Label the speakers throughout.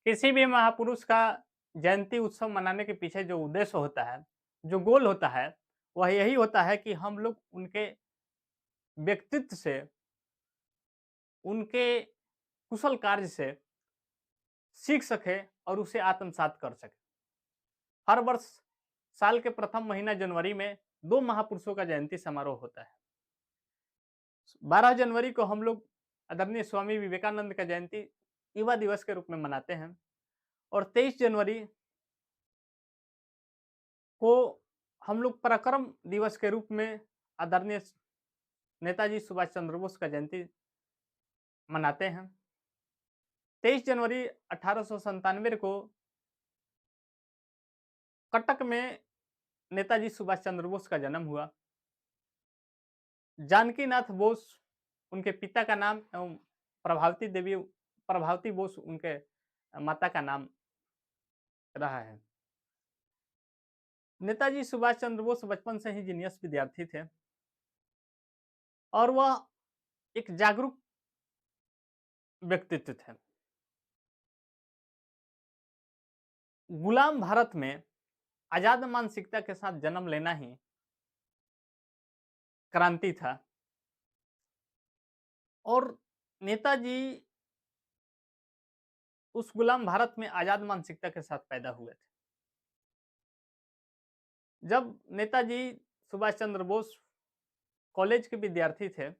Speaker 1: किसी भी महापुरुष का जयंती उत्सव मनाने के पीछे जो उद्देश्य होता है, जो गोल होता है, वह यही होता है कि हम लोग उनके व्यक्तित्व से, उनके कुशल कार्य से सीख सकें और उसे आत्मसात कर सकें। हर वर्ष साल के प्रथम महीना जनवरी में 2 महापुरुषों का जयंती समारोह होता है। 12 जनवरी को हम लोग आदरणीय स्वामी विवेकानंद का जयंती युवा दिवस के रूप में मनाते हैं और 23 जनवरी को हम लोग पराक्रम दिवस के रूप में आदरणीय नेताजी सुभाष चंद्र बोस का जयंती मनाते हैं। 23 जनवरी 1897 को कटक में नेताजी सुभाष चंद्र बोस का जन्म हुआ। जानकी नाथ बोस उनके पिता का नाम एवं प्रभावती बोस उनके माता का नाम रहा है। नेताजी सुभाष चंद्र बोस बचपन से ही जीनियस विद्यार्थी थे और वह एक जागरूक व्यक्तित्व थे। गुलाम भारत में आजाद मानसिकता के साथ जन्म लेना ही क्रांति था और नेताजी उस गुलाम भारत में आजाद मानसिकता के साथ पैदा हुए थे। जब नेताजी सुभाष चंद्र बोस कॉलेज के विद्यार्थी थे,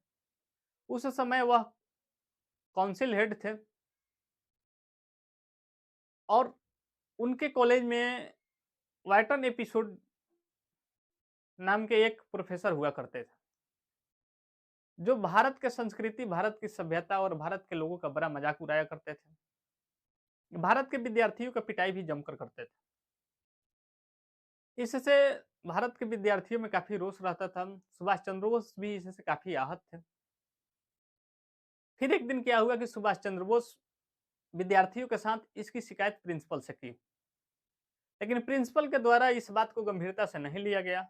Speaker 1: उस समय वह काउंसिल हेड थे और उनके कॉलेज में वाइटन एपिसोड नाम के एक प्रोफेसर हुआ करते थे, जो भारत के संस्कृति, भारत की सभ्यता और भारत के लोगों का बड़ा मजाक उड़ाया करते थे। भारत के विद्यार्थियों का पिटाई भी जमकर करते थे। इससे भारत के विद्यार्थियों में काफी रोष रहता था। सुभाष चंद्र बोस भी इससे काफी आहत थे। फिर एक दिन क्या हुआ कि सुभाष चंद्र बोस विद्यार्थियों के साथ इसकी शिकायत प्रिंसिपल से की, लेकिन प्रिंसिपल के द्वारा इस बात को गंभीरता से नहीं लिया गया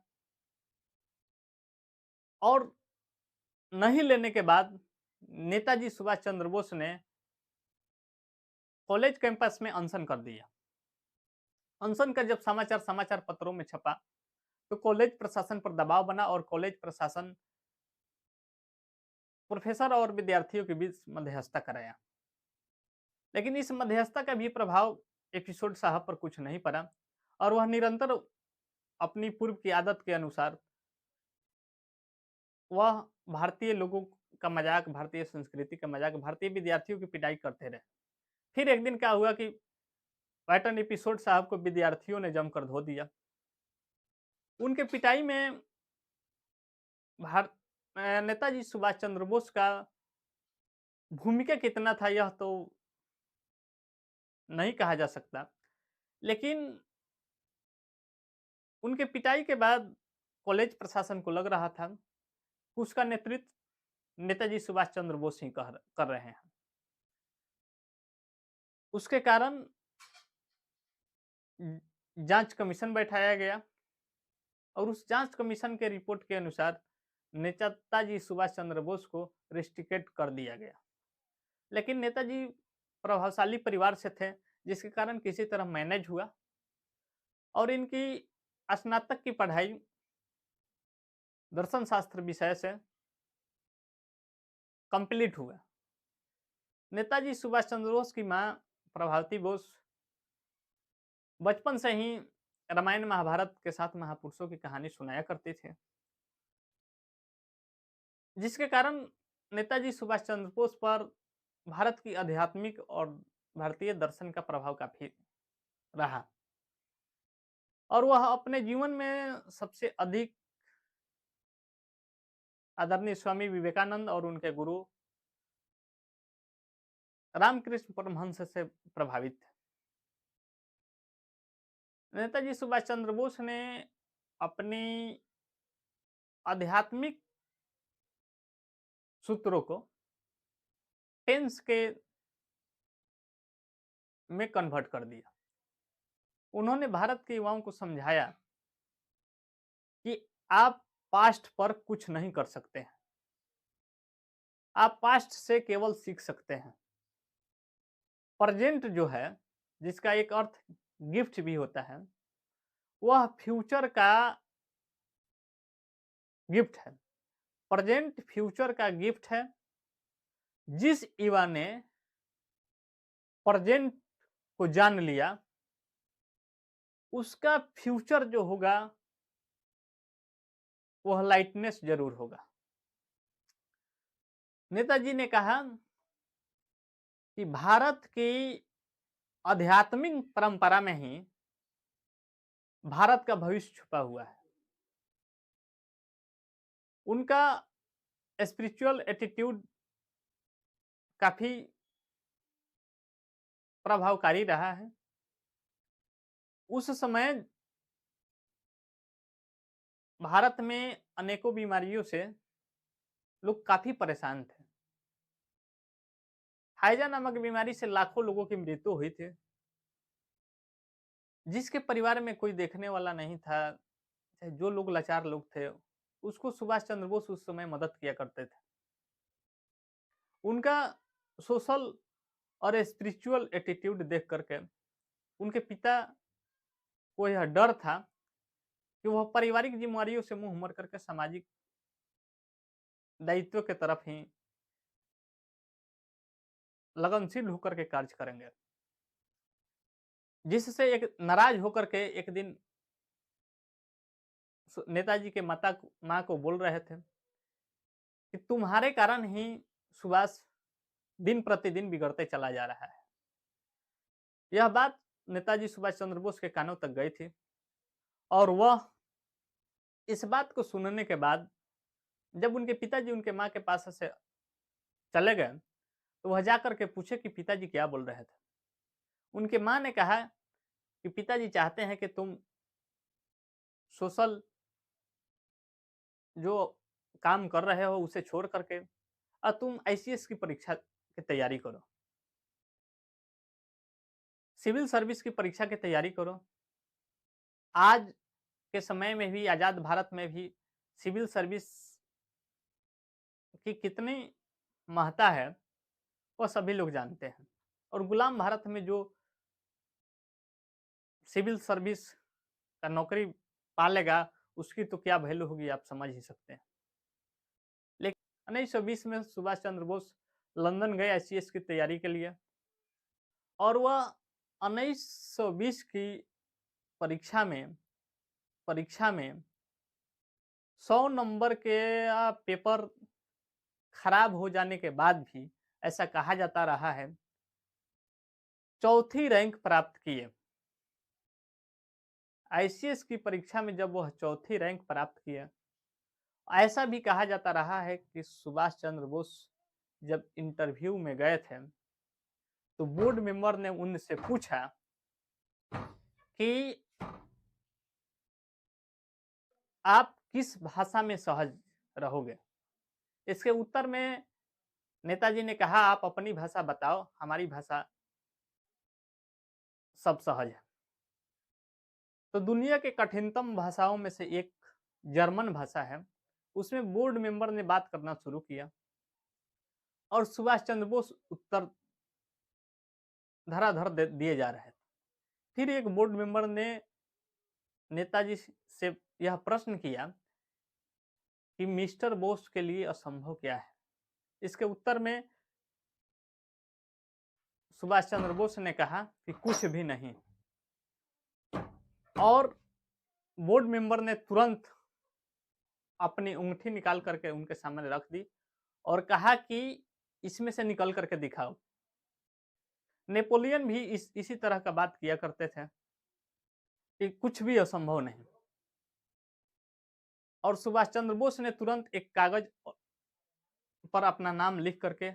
Speaker 1: और नहीं लेने के बाद नेताजी सुभाष चंद्र बोस ने कॉलेज कैंपस में अनशन कर दिया। अनशन का जब समाचार पत्रों में छपा तो कॉलेज प्रशासन पर दबाव बना और कॉलेज प्रशासन प्रोफेसर और विद्यार्थियों के बीच मध्यस्थता कराया। लेकिन इस मध्यस्थता का भी प्रभाव एपिसोड साहब पर कुछ नहीं पड़ा और वह निरंतर अपनी पूर्व की आदत के अनुसार वह भारतीय लोगों का मजाक, भारतीय संस्कृति का मजाक, भारतीय विद्यार्थियों की पिटाई करते रहे। फिर एक दिन क्या हुआ कि पैटर्न एपिसोड साहब को विद्यार्थियों ने जमकर धो दिया। उनके पिटाई में नेताजी सुभाष चंद्र बोस का भूमिका कितना था यह तो नहीं कहा जा सकता, लेकिन उनके पिटाई के बाद कॉलेज प्रशासन को लग रहा था कि उसका नेतृत्व नेताजी सुभाष चंद्र बोस ही कर रहे हैं। उसके कारण जांच कमीशन बैठाया गया और उस जांच कमीशन के रिपोर्ट के अनुसार नेताजी सुभाष चंद्र बोस को रिस्ट्रिकेट कर दिया गया। लेकिन नेताजी प्रभावशाली परिवार से थे, जिसके कारण किसी तरह मैनेज हुआ और इनकी स्नातक की पढ़ाई दर्शन शास्त्र विषय से कंप्लीट हुआ। नेताजी सुभाष चंद्र बोस की मां प्रभावती बोस बचपन से ही रामायण महाभारत के साथ महापुरुषों की कहानी सुनाया करते थे, जिसके कारण नेताजी सुभाष चंद्र बोस पर भारत की आध्यात्मिक और भारतीय दर्शन का प्रभाव काफी रहा और वह अपने जीवन में सबसे अधिक आदरणीय स्वामी विवेकानंद और उनके गुरु रामकृष्ण परमहंस से प्रभावित थे। नेताजी सुभाष चंद्र बोस ने अपनी आध्यात्मिक सूत्रों को टेंस के में कन्वर्ट कर दिया। उन्होंने भारत के युवाओं को समझाया कि आप पास्ट पर कुछ नहीं कर सकते हैं, आप पास्ट से केवल सीख सकते हैं। प्रेजेंट जो है जिसका एक अर्थ गिफ्ट भी होता है, वह फ्यूचर का गिफ्ट है। प्रेजेंट फ्यूचर का गिफ्ट है। जिस युवा ने प्रेजेंट को जान लिया, उसका फ्यूचर जो होगा वह लाइटनेस जरूर होगा। नेताजी ने कहा कि भारत की आध्यात्मिक परंपरा में ही भारत का भविष्य छुपा हुआ है। उनका स्पिरिचुअल एटीट्यूड काफी प्रभावकारी रहा है। उस समय भारत में अनेकों बीमारियों से लोग काफी परेशान थे। हैजा नामक बीमारी से लाखों लोगों की मृत्यु हुई थी। जिसके परिवार में कोई देखने वाला नहीं था, चाहे जो लोग लाचार लोग थे, उसको सुभाष चंद्र बोस उस समय मदद किया करते थे। उनका सोशल और स्पिरिचुअल एटीट्यूड देख करके उनके पिता को यह डर था कि वह पारिवारिक जिम्मेदारियों से मुंह मोड़ करके सामाजिक दायित्व के तरफ ही लगनशील होकर के कार्य करेंगे। जिससे एक नाराज होकर के एक दिन नेताजी के माँ को बोल रहे थे कि तुम्हारे कारण ही सुभाष दिन प्रतिदिन बिगड़ते चला जा रहा है। यह बात नेताजी सुभाष चंद्र बोस के कानों तक गई थी और वह इस बात को सुनने के बाद जब उनके पिताजी उनके माँ के पास से चले गए, तो वह जाकर के पूछे कि पिताजी क्या बोल रहे थे। उनके माँ ने कहा कि पिताजी चाहते हैं कि तुम सोशल जो काम कर रहे हो उसे छोड़ करके और तुम आईसीएस की परीक्षा की तैयारी करो, सिविल सर्विस की परीक्षा की तैयारी करो। आज के समय में भी, आजाद भारत में भी सिविल सर्विस की कितनी महत्ता है वह सभी लोग जानते हैं। और गुलाम भारत में जो सिविल सर्विस का नौकरी पा लेगा, उसकी तो क्या वैल्यू होगी आप समझ ही सकते हैं। लेकिन 1920 में सुभाष चंद्र बोस लंदन गए आईसीएस की तैयारी के लिए, और वह 1920 की परीक्षा में 100 नंबर के पेपर खराब हो जाने के बाद भी ऐसा कहा जाता रहा है, चौथी रैंक प्राप्त किए। आईसीएस की परीक्षा में जब वह चौथी रैंक प्राप्त किए, ऐसा भी कहा जाता रहा है कि सुभाष चंद्र बोस जब इंटरव्यू में गए थे, तो बोर्ड मेंबर ने उनसे पूछा कि आप किस भाषा में सहज रहोगे। इसके उत्तर में नेताजी ने कहा, आप अपनी भाषा बताओ, हमारी भाषा सब सहज है। तो दुनिया के कठिनतम भाषाओं में से एक जर्मन भाषा है, उसमें बोर्ड मेंबर ने बात करना शुरू किया और सुभाष चंद्र बोस उत्तर धराधर दिए जा रहे थे। फिर एक बोर्ड मेंबर ने नेताजी से यह प्रश्न किया कि मिस्टर बोस के लिए असंभव क्या है। इसके उत्तर में सुभाष चंद्र बोस ने कहा कि कुछ भी नहीं। और बोर्ड मेंबर ने तुरंत अपनी अंगूठी निकाल करके उनके सामने रख दी और कहा कि इसमें से निकल करके दिखाओ। नेपोलियन भी इसी तरह का बात किया करते थे कि कुछ भी असंभव नहीं। और सुभाष चंद्र बोस ने तुरंत एक कागज पर अपना नाम लिख करके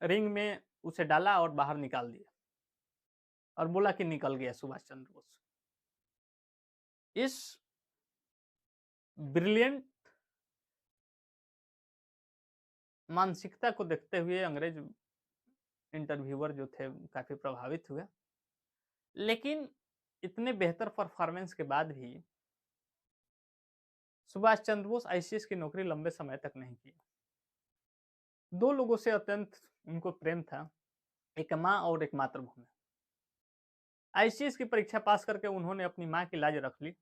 Speaker 1: रिंग में उसे डाला और बाहर निकाल दिया और बोला कि निकल गया सुभाष चंद्र बोस। इस ब्रिलियंट मानसिकता को देखते हुए अंग्रेज इंटरव्यूअर जो थे काफी प्रभावित हुए। लेकिन इतने बेहतर परफॉर्मेंस के बाद भी सुभाष चंद्र बोस आईसीएस की नौकरी लंबे समय तक नहीं की। दो लोगों से अत्यंत उनको प्रेम था, एक माँ और एक मातृभूमि। आईसीएस की परीक्षा पास करके उन्होंने अपनी माँ की लाज रख ली